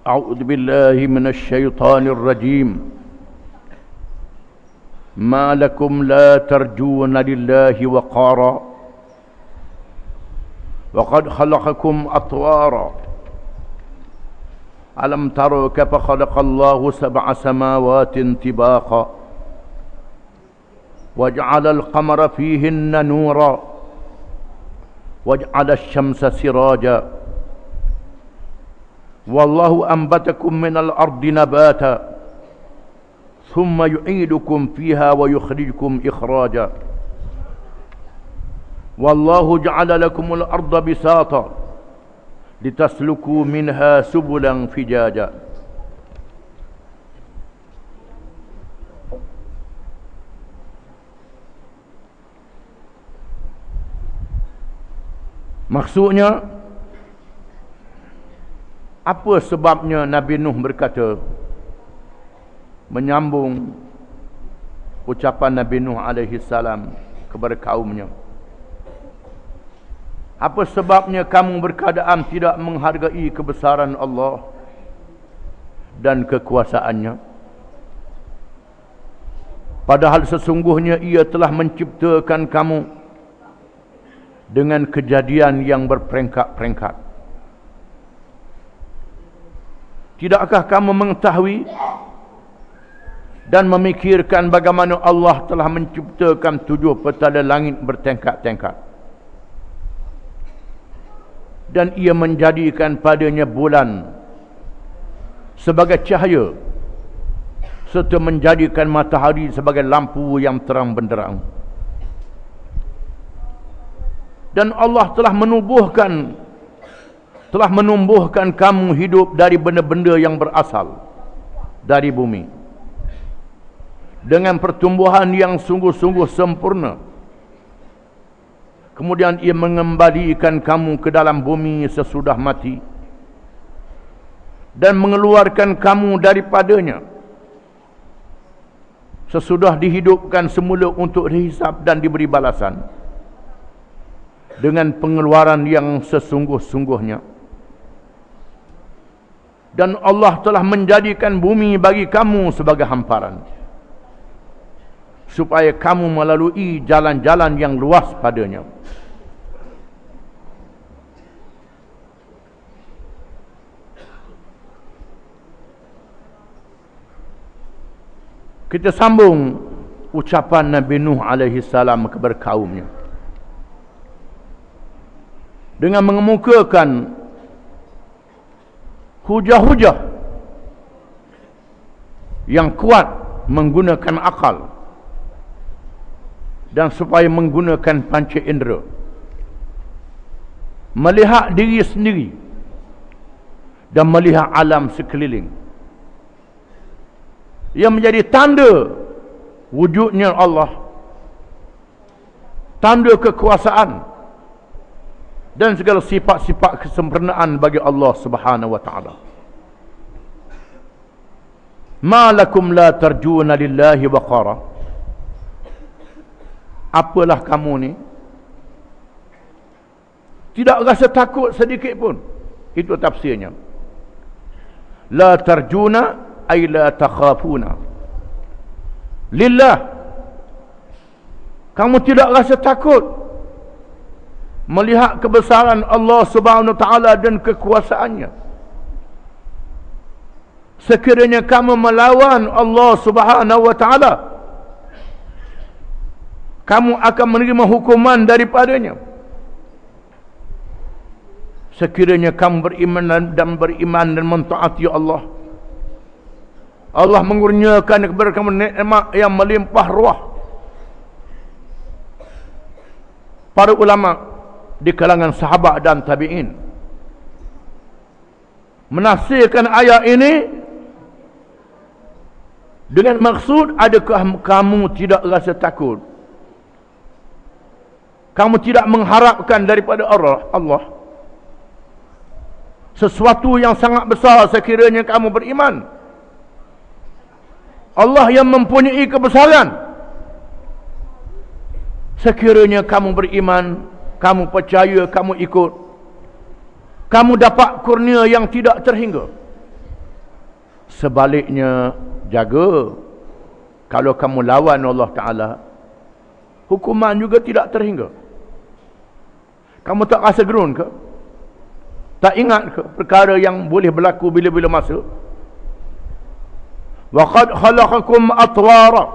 أعوذ بالله من الشيطان الرجيم. ما لكم لا ترجون لله وقارا وقد خلقكم أطوارا ألم تروا كيف خلق الله 7 سماوات طباقا وجعل القمر فيهن نورا وجعل الشمس سراجا والله أنبتكم من الأرض نباتا ثم يعيدكم فيها ويخرجكم إخراجا والله جعل لكم الأرض بساطا لتسلكوا منها سبلا فجاجا. Maksudnya, apa sebabnya Nabi Nuh berkata, menyambung ucapan Nabi Nuh alaihi salam kepada kaumnya, apa sebabnya kamu berkeadaan tidak menghargai kebesaran Allah dan kekuasaannya, padahal sesungguhnya Ia telah menciptakan kamu dengan kejadian yang berperingkat-peringkat. Tidakkah kamu mengetahui dan memikirkan bagaimana Allah telah menciptakan 7 petala langit bertingkat-tingkat, dan Ia menjadikan padanya bulan sebagai cahaya, serta menjadikan matahari sebagai lampu yang terang benderang. Dan Allah telah menumbuhkan kamu hidup dari benda-benda yang berasal dari bumi, dengan pertumbuhan yang sungguh-sungguh sempurna. Kemudian Ia mengembalikan kamu ke dalam bumi sesudah mati dan mengeluarkan kamu daripadanya sesudah dihidupkan semula untuk dihisab dan diberi balasan dengan pengeluaran yang sesungguh-sungguhnya. Dan Allah telah menjadikan bumi bagi kamu sebagai hamparan, supaya kamu melalui jalan-jalan yang luas padanya. Kita sambung ucapan Nabi Nuh alaihi salam kepada kaumnya dengan mengemukakan hujah-hujah yang kuat menggunakan akal dan supaya menggunakan panca indera, melihat diri sendiri dan melihat alam sekeliling, yang menjadi tanda wujudnya Allah, tanda kekuasaan dan segala sifat-sifat kesempurnaan bagi Allah Subhanahu wa taala. Ma lakum la tarjuna lillahi waqara. Apalah kamu ni tidak rasa takut sedikit pun? Itu tafsirnya. La tarjuna ay la takhafuna lillah. Kamu tidak rasa takut melihat kebesaran Allah Subhanahu wa taala dan kekuasaannya. Sekiranya kamu melawan Allah Subhanahu wa taala, kamu akan menerima hukuman daripadanya. Sekiranya kamu beriman dan mentaati Allah, Allah mengurniakan kepada kamu nikmat yang melimpah ruah. Para ulama di kalangan sahabat dan tabi'in menafsirkan ayat ini dengan maksud, adakah kamu tidak rasa takut, kamu tidak mengharapkan daripada Allah sesuatu yang sangat besar sekiranya kamu beriman? Allah yang mempunyai kebesaran, sekiranya kamu beriman, kamu percaya, kamu ikut, kamu dapat kurnia yang tidak terhingga. Sebaliknya, jaga. Kalau kamu lawan Allah Ta'ala, hukuman juga tidak terhingga. Kamu tak rasa gerun ke? Tak ingat ke perkara yang boleh berlaku bila-bila masa? Wa qad khalaqakum atwara.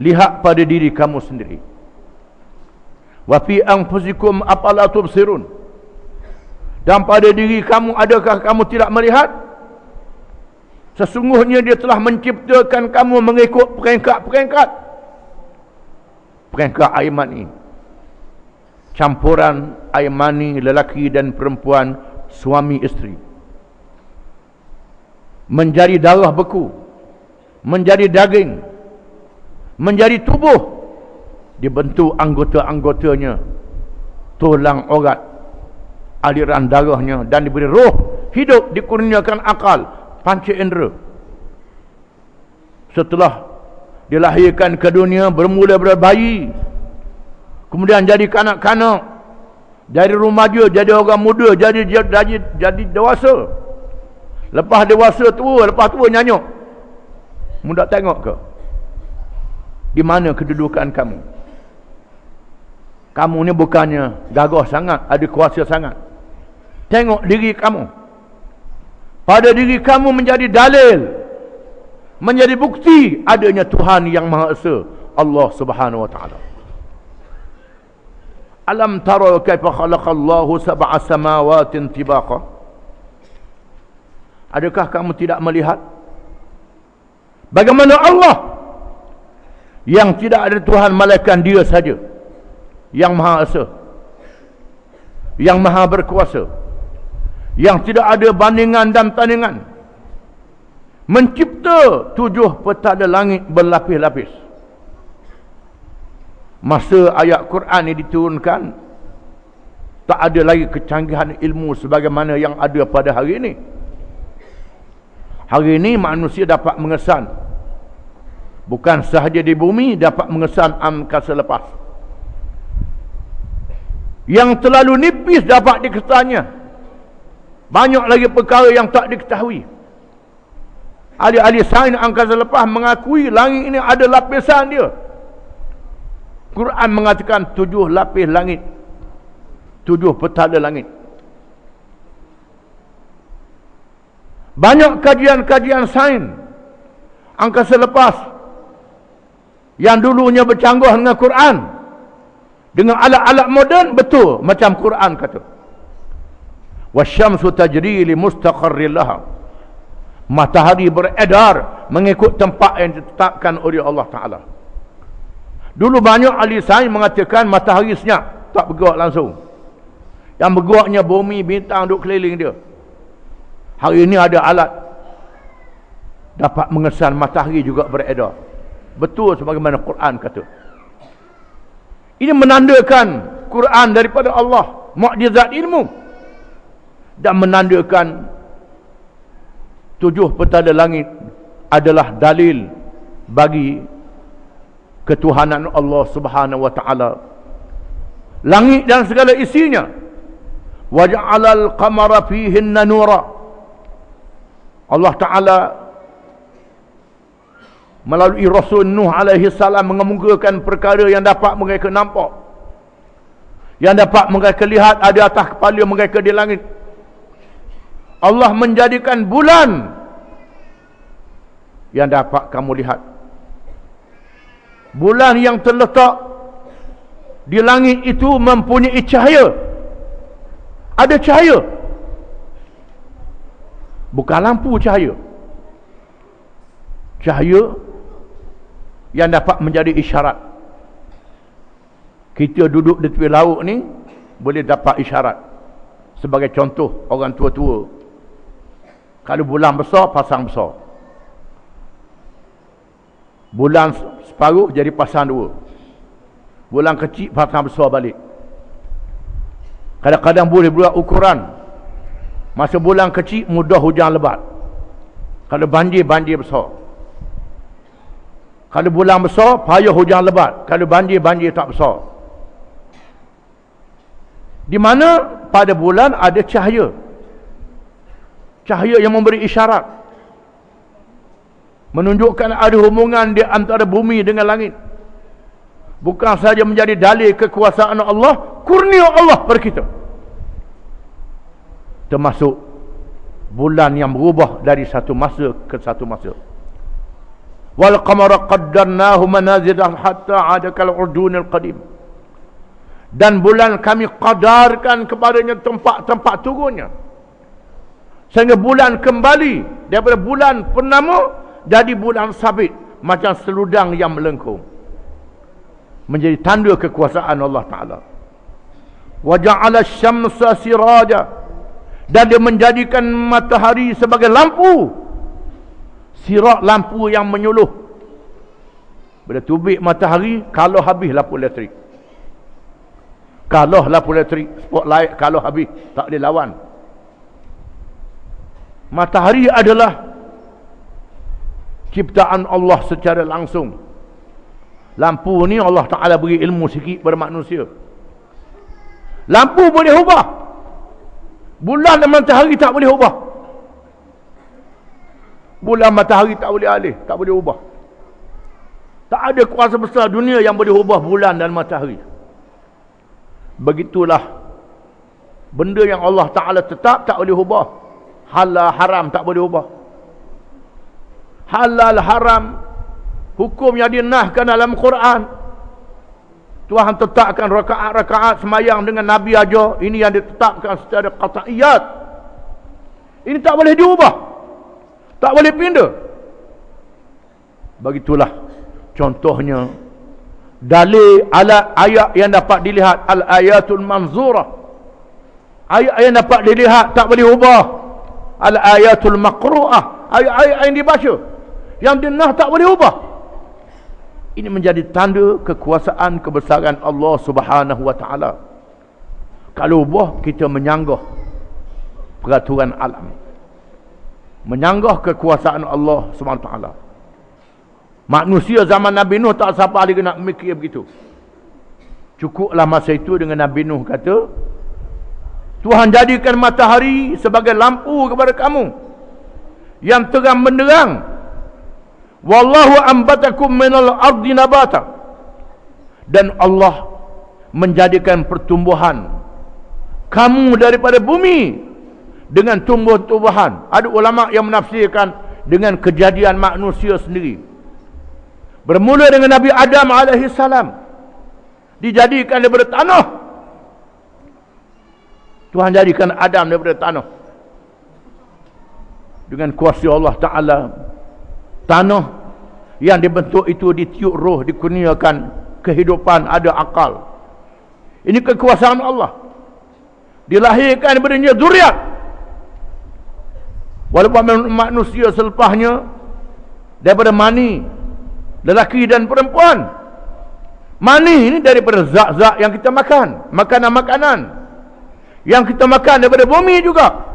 Lihat pada diri kamu sendiri. Wa fi anfusikum afala tubsirun. Dan pada diri kamu, adakah kamu tidak melihat? Sesungguhnya dia telah menciptakan kamu mengikut peringkat-peringkat. Peringkat air mani. Campuran air mani lelaki dan perempuan, suami isteri. Menjadi darah beku. Menjadi daging. Menjadi tubuh. Dibentuk anggota-anggotanya. Tulang orat. Aliran darahnya. Dan diberi roh. Hidup, dikurniakan akal. Panca indera. Setelah dilahirkan ke dunia, bermula berbayi, kemudian jadi kanak-kanak, jadi remaja, jadi orang muda, jadi dewasa. Lepas dewasa tua, lepas tua nyanyuk. Mudah tengok ke? Di mana kedudukan kamu? Kamu ni bukannya gagah sangat, ada kuasa sangat. Tengok diri kamu. Pada diri kamu menjadi dalil, menjadi bukti adanya Tuhan yang Maha Esa, Allah Subhanahu wa taala. Alam tara kaifa khalaqallahu sab'a samawatin tibaqa? Adakah kamu tidak melihat bagaimana Allah yang tidak ada Tuhan melainkan Dia saja, yang Maha Esa, yang Maha Berkuasa, yang tidak ada bandingan dan tandingan, mencipta 7 petala langit berlapis-lapis. Masa ayat Quran ini diturunkan, tak ada lagi kecanggihan ilmu sebagaimana yang ada pada hari ini. Hari ini manusia dapat mengesan, bukan sahaja di bumi, dapat mengesan angkasa lepas. Yang terlalu nipis dapat dikesannya. Banyak lagi perkara yang tak diketahui. Ahli-ahli sains angkasa lepas mengakui langit ini ada lapisan dia. Quran mengatakan 7 lapis langit, 7 petala langit. Banyak kajian-kajian sains angkasa lepas yang dulunya bercanggah dengan Quran, dengan alat-alat moden, betul macam Quran kata. Wasyamsu tajri li mustaqarrin laha. Matahari beredar mengikut tempat yang ditetapkan oleh Allah Ta'ala. Dulu banyak ahli sains mengatakan matahari senyap, tak bergerak langsung. Yang bergeraknya bumi, bintang duduk keliling dia. Hari ini ada alat dapat mengesan matahari juga beredar. Betul sebagaimana Quran kata. Ini menandakan Quran daripada Allah, mukjizat ilmu. Dan menandakan 7 petala langit adalah dalil bagi ketuhanan Allah Subhanahu wa taala. Langit dan segala isinya. Wa ja'alal qamara fihinna nura. Allah Taala melalui Rasul Nuh alaihi salam mengemukakan perkara yang dapat mereka nampak, yang dapat mereka lihat ada atas kepala mereka di langit. Allah menjadikan bulan yang dapat kamu lihat. Bulan yang terletak di langit itu mempunyai cahaya. Ada cahaya. Bukan lampu cahaya. Cahaya yang dapat menjadi isyarat. Kita duduk di tepi laut ni boleh dapat isyarat. Sebagai contoh, orang tua-tua, kalau bulan besar, pasang besar. Bulan separuh jadi pasang 2. Bulan kecil, pasang besar balik. Kadang-kadang boleh buat ukuran. Masa bulan kecil, mudah hujan lebat. Kalau banjir, banjir besar. Kalau bulan besar, payah hujan lebat. Kalau banjir, banjir tak besar. Di mana pada bulan ada cahaya. Cahaya yang memberi isyarat. menunjukkan ada hubungan di antara bumi dengan langit. Bukan saja menjadi dalil kekuasaan Allah, kurnia Allah pada kita. Termasuk bulan yang berubah dari satu masa ke satu masa. Wal qamara qaddarnahu manazilan hatta 'ada kal 'urdunil qadim. Dan bulan kami qadarkan kepadanya tempat-tempat turunnya, sehingga bulan kembali daripada bulan purnama jadi bulan sabit, macam seludang yang melengkung. Menjadi tanda kekuasaan Allah Ta'ala. Wa ja'ala syamsa siraja, dan dia menjadikan matahari sebagai lampu. Sirat, lampu yang menyuluh. Bila tubik matahari, kalau habis lampu elektrik. Kalau lampu elektrik, spotlight kalau habis, tak boleh lawan. Matahari adalah ciptaan Allah secara langsung. Lampu ni Allah Ta'ala beri ilmu sikit pada manusia. Lampu boleh ubah. Bulan dan matahari tak boleh ubah. Bulan matahari tak boleh alih, tak boleh ubah. Tak ada kuasa besar dunia yang boleh ubah bulan dan matahari. Begitulah benda yang Allah Ta'ala tetap tak boleh ubah. Halal haram tak boleh ubah. Halal haram, hukum yang dinahkan dalam Quran, Tuhan tetapkan rakaat-rakaat semayang dengan Nabi aja. Ini yang ditetapkan secara qat'iyat. Ini tak boleh diubah, tak boleh pindah. Begitulah contohnya dalil ala ayat yang dapat dilihat, al ayatul manzurah, ayat yang dapat dilihat tak boleh ubah. Al ayatul maqru'ah, ayat-ayat yang dibaca, yang dinah tak boleh ubah. Ini menjadi tanda kekuasaan kebesaran Allah Subhanahu wa Ta'ala. Kalau ubah, kita menyanggah peraturan alam, menyanggah kekuasaan Allah Subhanahu wa Ta'ala. Manusia zaman Nabi Nuh tak siapa lagi nak mikir begitu. Cukuplah masa itu dengan Nabi Nuh kata, Tuhan jadikan matahari sebagai lampu kepada kamu yang terang benderang. Wallahu ambatakum minal ardi nabata. Dan Allah menjadikan pertumbuhan kamu daripada bumi dengan tumbuh-tumbuhan. Ada ulama yang menafsirkan dengan kejadian manusia sendiri. Bermula dengan Nabi Adam AS, dijadikan daripada tanah. Tuhan jadikan Adam daripada tanah dengan kuasa Allah Ta'ala. Tanah yang dibentuk itu ditiup roh, dikurniakan kehidupan, ada akal. Ini kekuasaan Allah. Dilahirkan daripadanya zuriat. Walaupun manusia selepasnya daripada mani, lelaki dan perempuan. Mani ini daripada zat-zat yang kita makan, makanan-makanan yang kita makan daripada bumi juga.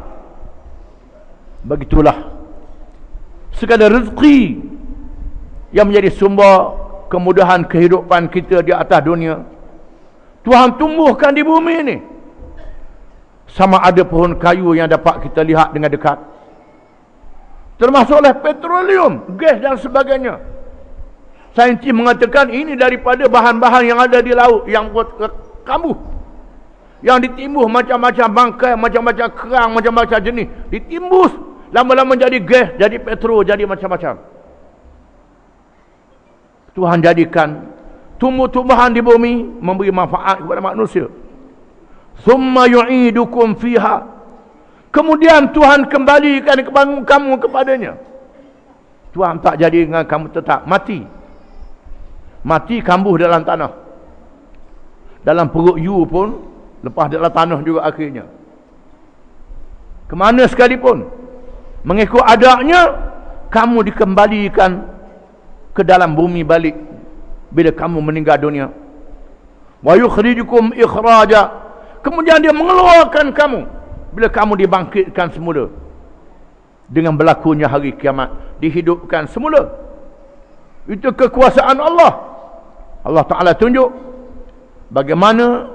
Begitulah segala rezeki yang menjadi sumber kemudahan kehidupan kita di atas dunia, Tuhan tumbuhkan di bumi ini. Sama ada pohon kayu yang dapat kita lihat dengan dekat, termasuklah petroleum, gas dan sebagainya. Saintis mengatakan ini daripada bahan-bahan yang ada di laut yang kambuh, yang ditimbus macam-macam bangkai, macam-macam kerang, macam-macam jenis, ditimbus lama-lama jadi gas, jadi petrol, jadi macam-macam. Tuhan jadikan tumbuh-tumbuhan di bumi memberi manfaat kepada manusia. Summa yu'idukum fiha, kemudian Tuhan kembalikan kamu kepadanya. Tuhan tak jadi dengan kamu tetap mati. Mati kambuh dalam tanah. Dalam perut you pun lepas dalam tanah juga akhirnya. Kemana sekalipun, mengikut adanya, kamu dikembalikan ke dalam bumi balik bila kamu meninggal dunia. Wa yukhrijukum ikhraja, kemudian dia mengeluarkan kamu bila kamu dibangkitkan semula. Dengan berlakunya hari kiamat, dihidupkan semula. Itu kekuasaan Allah. Allah Ta'ala tunjuk bagaimana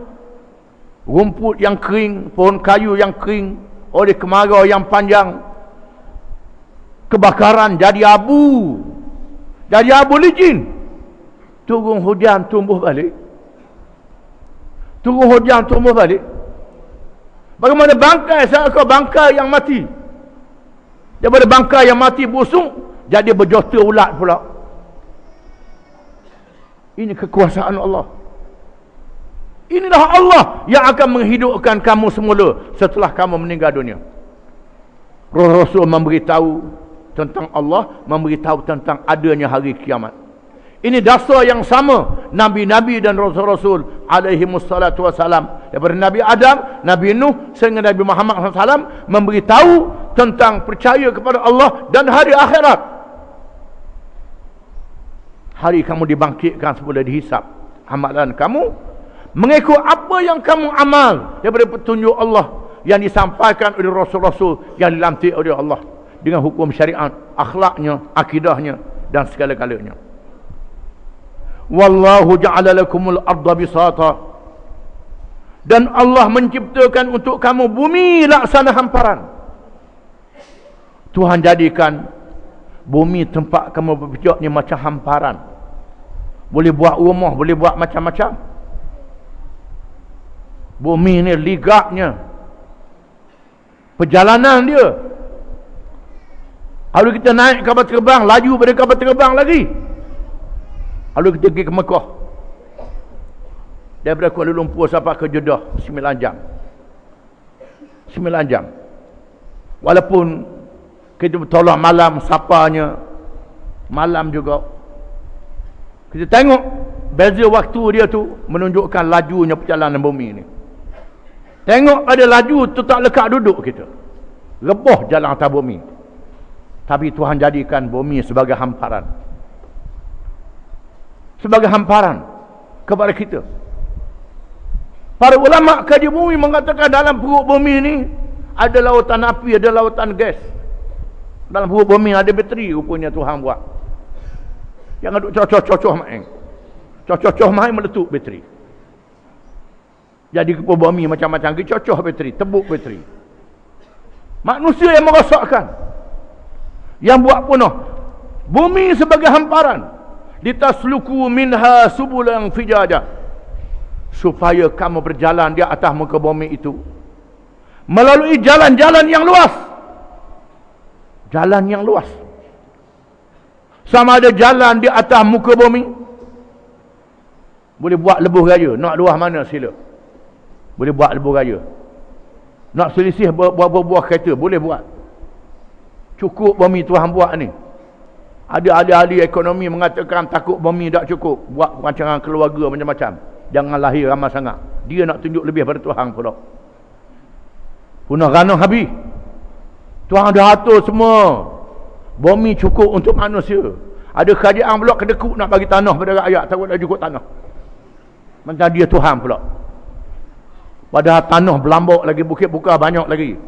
rumput yang kering, pohon kayu yang kering oleh kemarau yang panjang, kebakaran jadi abu, Dari aborigin turun hujan tumbuh balik. Turun hujan tumbuh balik. Bagaimana bangkai seekor bangkai yang mati. Daripada bangkai yang mati busuk, jadi berjuta ulat pula. Ini kekuasaan Allah. Inilah Allah yang akan menghidupkan kamu semula setelah kamu meninggal dunia. Rasul memberitahu tentang Allah, memberitahu tentang adanya hari kiamat. Ini dasar yang sama Nabi-Nabi dan Rasul-Rasul alaihi wassalatu wassalam. Daripada Nabi Adam, Nabi Nuh sehingga Nabi Muhammad SAW memberitahu tentang percaya kepada Allah dan hari akhirat. Hari kamu dibangkitkan semula, dihisap amalan kamu mengikut apa yang kamu amal daripada petunjuk Allah yang disampaikan oleh Rasul-Rasul yang dilantik oleh Allah dengan hukum syariat, akhlaknya, akidahnya dan segala-galanya. Wallahu ja'ala lakumul arda bisata. Dan Allah menciptakan untuk kamu bumi laksana hamparan. Tuhan jadikan bumi tempat kamu berpijak ni macam hamparan. Boleh buat rumah, boleh buat macam-macam. Bumi ni ligaknya, perjalanan dia. Kalau kita naik kapal terbang, laju pada kapal terbang lagi. Kalau kita pergi ke Mekah, daripada Kuala Lumpur sampai ke Jeddah 9 jam. 9 jam. Walaupun kita bertolak malam, sapanya malam juga. Kita tengok beza waktu dia tu menunjukkan lajunya perjalanan bumi ni. Tengok ada laju tu tak lekat duduk kita. Rebah jalan atas bumi. Tapi Tuhan jadikan bumi sebagai hamparan. Sebagai hamparan kepada kita. Para ulama kaji bumi mengatakan dalam perut bumi ni ada lautan api, ada lautan gas. Dalam perut bumi ada bateri rupanya Tuhan buat. Jangan duk cocoh-cocoh main. Cocoh-cocoh main meletup bateri. Jadi perut bumi macam-macam, cocoh bateri, tebuk bateri. Manusia yang merosakkan. Yang buat punah bumi sebagai hamparan. Litasluku minha subulan fijaja, supaya kamu berjalan di atas muka bumi itu melalui jalan-jalan yang luas. Jalan yang luas. Sama ada jalan di atas muka bumi, boleh buat lebuh raya. Nak luas mana sila, boleh buat lebuh raya. Nak selisih buah kereta, boleh buat. Cukup bumi Tuhan buat ni. Ada ahli-ahli ekonomi mengatakan takut bumi tak cukup, buat rancangan keluarga macam-macam. Jangan lahir ramai sangat. Dia nak tunjuk lebih pada Tuhan pula. Punah ranah habis. Tuhan dah atur semua. Bumi cukup untuk manusia. Ada kerajaan pula kedekut nak bagi tanah pada rakyat, takut dah cukup tanah. Macam dia Tuhan pula. Padahal tanah berlambak lagi, bukit buka banyak lagi.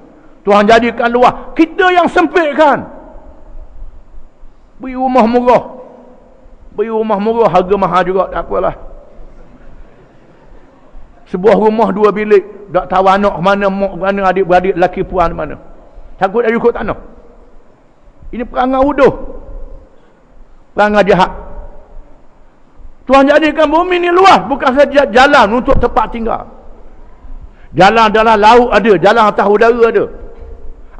Tuhan jadikan luas. Kita yang sempitkan. Beri rumah murah. Beri rumah murah, harga mahal juga, tak apalah. Sebuah rumah 2 bilik, tak tahu anak mana, mak mana, adik-beradik, lelaki puan mana. Takut dah cukup tanah. Ini perangai uduh. Perangai jahat. Tuhan jadikan bumi ni luas, bukan saja jalan untuk tempat tinggal. Jalan dalam laut ada, jalan atas udara ada.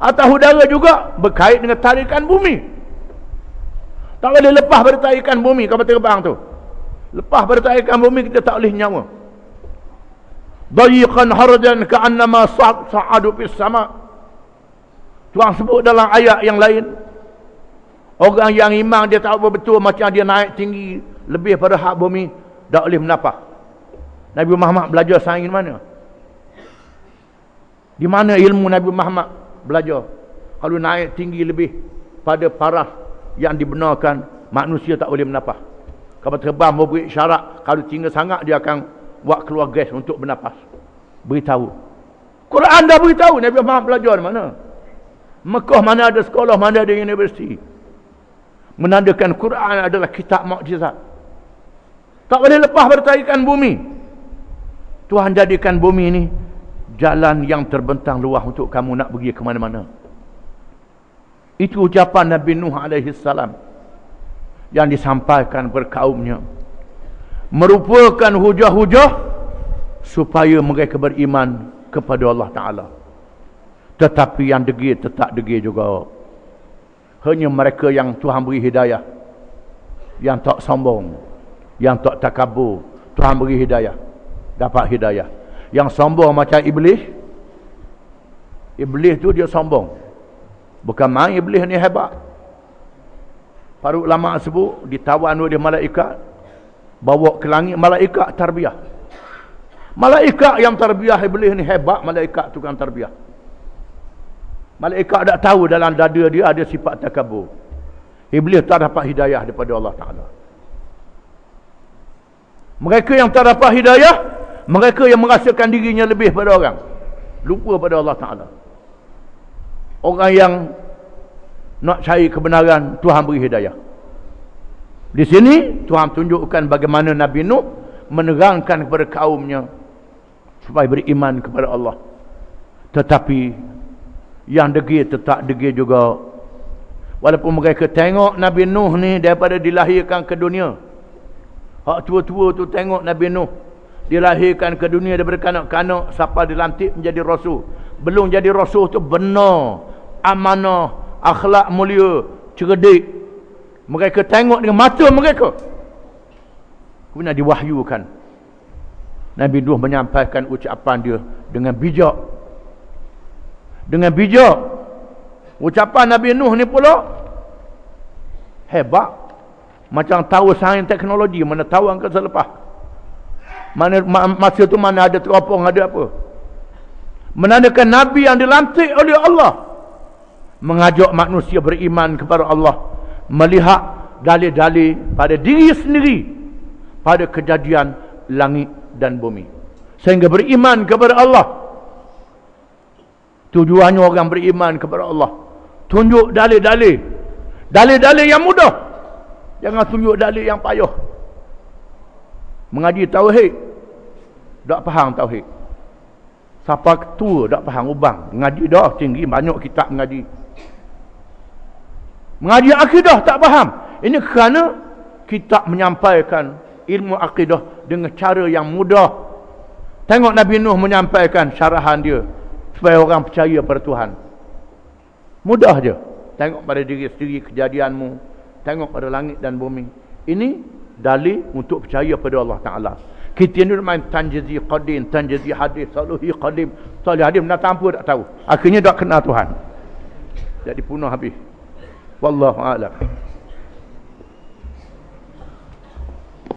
Atas udara juga berkait dengan tarikan bumi. Tak boleh lepas pada tarikan bumi kapal terbang tu. Lepas pada tarikan bumi kita tak boleh nyawa. Dayiqan harajan ka'annama sa'adu fis sama'. Tuhan sebut dalam ayat yang lain, orang yang iman dia tahu betul macam dia naik tinggi lebih pada hak bumi, tak boleh menapah. Nabi Muhammad belajar sains mana? Di mana ilmu Nabi Muhammad belajar? Kalau naik tinggi lebih pada paras yang dibenarkan, manusia tak boleh menapah. Kapal terbang memberi isyarat, kalau tinggi sangat dia akan buat keluar gas untuk bernapas. Beritahu. Quran dah beritahu. Nabi Muhammad belajar di mana? Mekah mana ada sekolah, mana ada universiti. Menandakan Quran adalah kitab mukjizat. Tak boleh lepas pada tarikan bumi. Tuhan jadikan bumi ini jalan yang terbentang luas untuk kamu nak pergi ke mana-mana. Itu ucapan Nabi Nuh alaihi salam. yang disampaikan berkaumnya merupakan hujah-hujah supaya mereka beriman kepada Allah Ta'ala. Tetapi yang degil tetap degil juga. Hanya mereka yang Tuhan beri hidayah, yang tak sombong, yang tak takabur, Tuhan beri hidayah, dapat hidayah. Yang sombong macam iblis, iblis tu dia sombong. Bukan main iblis ni hebat. Para ulama sebut ditawan oleh malaikat, bawa ke langit, malaikat tarbiyah. Malaikat yang tarbiyah iblis ni hebat, malaikat tukang tarbiyah. Malaikat tak tahu dalam dada dia ada sifat takabur. Iblis tak dapat hidayah daripada Allah Ta'ala. Mereka yang tak dapat hidayah, mereka yang merasakan dirinya lebih pada orang, lupa pada Allah Ta'ala. Orang yang nak cari kebenaran, Tuhan beri hidayah. Di sini Tuhan tunjukkan bagaimana Nabi Nuh menerangkan kepada kaumnya supaya beriman kepada Allah. Tetapi yang degil tetap degil juga. Walaupun mereka tengok Nabi Nuh ni daripada dilahirkan ke dunia. Hak tua-tua tu tengok Nabi Nuh dilahirkan ke dunia daripada kanak-kanak sampai dilantik menjadi rasul. Belum jadi rasul tu benar, amanah, akhlak mulia, cerdik. Mereka tengok dengan mata mereka. Kemudian diwahyukan. Nabi Nuh menyampaikan ucapan dia dengan bijak. Dengan bijak. Ucapan Nabi Nuh ni pula hebat. Macam tahu sains teknologi, mana tahu angka selepas. Masa tu mana ada teropong, ada apa. Menandakan Nabi yang dilantik oleh Allah mengajak manusia beriman kepada Allah, melihat dalil-dalil pada diri sendiri, pada kejadian langit dan bumi, sehingga beriman kepada Allah. Tujuannya orang beriman kepada Allah, tunjuk dalil-dalil, dalil-dalil yang mudah, jangan tunjuk dalil yang payah. Mengaji tauhid tak faham tauhid, siapa tua tak faham ubang, mengaji dah tinggi, banyak kitab mengaji. Mengaji akidah tak faham. Ini kerana kita menyampaikan ilmu akidah dengan cara yang mudah. Tengok Nabi Nuh menyampaikan syarahan dia supaya orang percaya pada Tuhan. Mudah je. Tengok pada diri sendiri kejadianmu, tengok pada langit dan bumi. Ini dalil untuk percaya pada Allah Ta'ala. Kita ni main tanjizi qadim, tanjizi hadis, saluhi qadim, salih hadim, nak tanpa tak tahu. Akhirnya tak kenal Tuhan. Jadi punah habis. Wallahu a'lam.